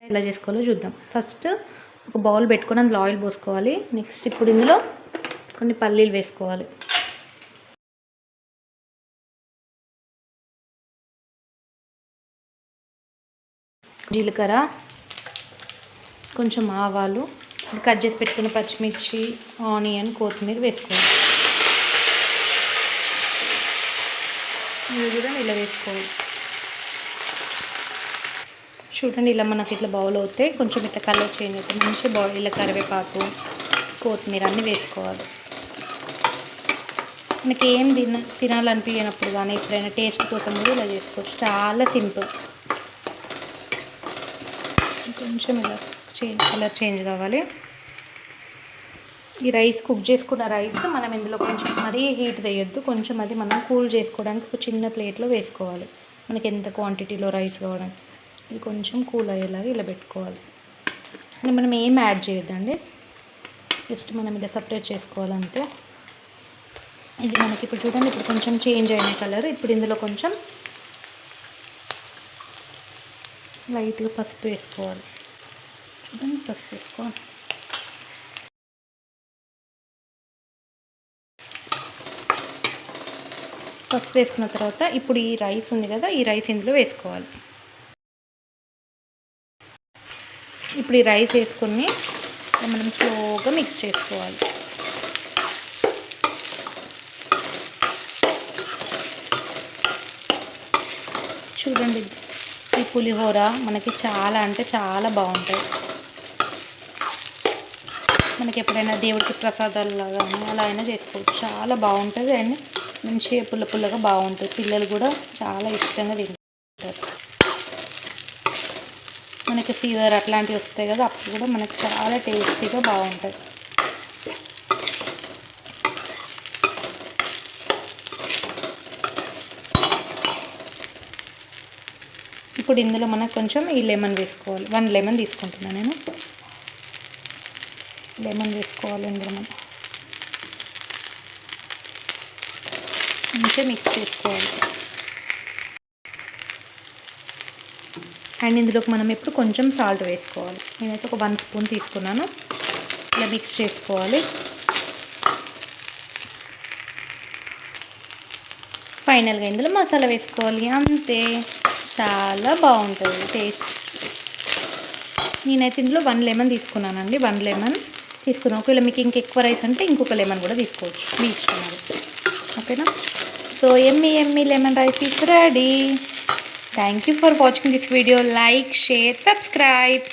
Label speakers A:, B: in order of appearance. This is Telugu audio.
A: ఎలా చేసుకోవాలో చూద్దాం. ఫస్ట్ ఒక బౌల్ పెట్టుకొని అందులో ఆయిల్ పోసుకోవాలి. నెక్స్ట్ ఇప్పుడు ఇందులో కొన్ని పల్లీలు వేసుకోవాలి. జీలకర్ర, కొంచెం ఆవాలు, కట్ చేసి పెట్టుకున్న పచ్చిమిర్చి, ఆనియన్, కొత్తిమీర వేసుకోవాలి. ఇవి కూడా ఇలా వేసుకోవాలి. చూడండి, ఇలా మనకి ఇట్లా బౌల్ అవుతే కొంచెం ఇట్లా కలర్ చేంజ్ అవుతుంది. మంచిగా బౌల్ ఇలా కరివేపాకు, కొత్తిమీర అన్నీ వేసుకోవాలి. మనకి ఏం తినాలనిపించినప్పుడు కానీ ఎప్పుడైనా టేస్ట్ కోసం కూడా ఇలా చేసుకోవచ్చు. చాలా సింపుల్. కొంచెం ఇలా కలర్ చేంజ్ కావాలి. ఈ రైస్ కుక్ చేసుకున్న రైస్ మనం ఇందులో కొంచెం మరీ హీట్ వేయొద్దు. కొంచెం అది మనం కూల్ చేసుకోవడానికి ఒక చిన్న ప్లేట్లో వేసుకోవాలి. మనకి ఎంత క్వాంటిటీలో రైస్ కావడానికి ఇది కొంచెం కూల్ అయ్యేలాగా ఇలా పెట్టుకోవాలి. అంటే మనం ఏం యాడ్ చేయొద్దండి, జస్ట్ మనం ఇలా సపరేట్ చేసుకోవాలంతే. ఇది మనకి ఇప్పుడు చూడండి, ఇప్పుడు కొంచెం చేంజ్ అయిన కలర్. ఇప్పుడు ఇందులో కొంచెం లైట్గా పసుపు వేసుకోవాలి. చూడండి, పసుపు వేసుకోవాలి. పసుపు వేసుకున్న తర్వాత ఇప్పుడు ఈ రైస్ ఉంది కదా, ఈ రైస్ ఇందులో వేసుకోవాలి. ఇప్పుడు ఈ రైస్ వేసుకొని మనం స్లోగా మిక్స్ చేసుకోవాలి. చూడండి, ఈ పులిహోర మనకి చాలా అంటే చాలా బాగుంటుంది. మనకి ఎప్పుడైనా దేవుడికి ప్రసాదాలలాగా అలా అయినా చేసుకోవచ్చు. చాలా బాగుంటుంది అండ్ మంచిగా పుల్ల పుల్లగా బాగుంటుంది. పిల్లలు కూడా చాలా ఇష్టంగా తింటారు. మనకి ఫీవర్ అట్లాంటివి వస్తాయి కదా, అప్పుడు కూడా మనకి చాలా టేస్టీగా బాగుంటుంది. ఇప్పుడు ఇందులో మనకు కొంచెం ఈ లెమన్ వేసుకోవాలి. 1 లెమన్ తీసుకుంటున్నాను నేను. లెమన్ వేసుకోవాలి ఇందులో. మనం మంచిగా మిక్స్ చేసుకోవాలి. అండ్ ఇందులోకి మనం ఇప్పుడు కొంచెం సాల్ట్ వేసుకోవాలి. నేనైతే ఒక 1 స్పూన్ తీసుకున్నాను. ఇలా మిక్స్ చేసుకోవాలి. ఫైనల్గా ఇందులో మసాలా వేసుకోవాలి. అంతే, చాలా బాగుంటుంది టేస్ట్. నేనైతే ఇందులో 1 లెమన్ తీసుకున్నానండి. 1 లెమన్ తీసుకున్నాను. ఒకవేళ మీకు ఇంకెక్కువ రైస్ అంటే ఇంకొక లెమన్ కూడా తీసుకోవచ్చు, మీ ఇష్టం అది. ఓకేనా? So Emmy lemon rice is ready. Thank you for watching this video. Like, share, subscribe.